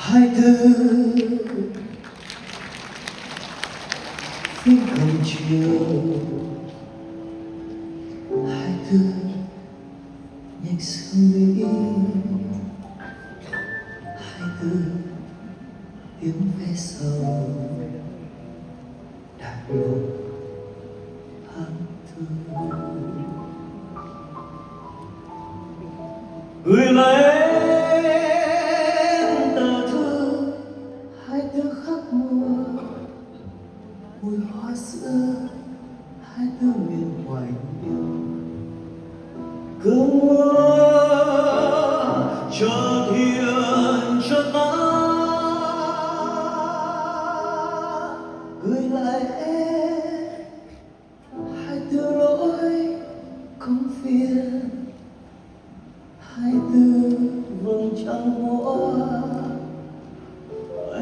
hai thứ phía cổng chiều, hai thứ nhạc sương đi, hai thứ tiếng ve sầu đạp một hàng thư gửi lên tờ thư, hai thứ khắc mùa mùi hoa sữa, hai thứ miền hoài yêu cơn mưa cho thiên cho ta gửi lại em hai thứ lỗi công phiền, hai thứ vầng trăng hoa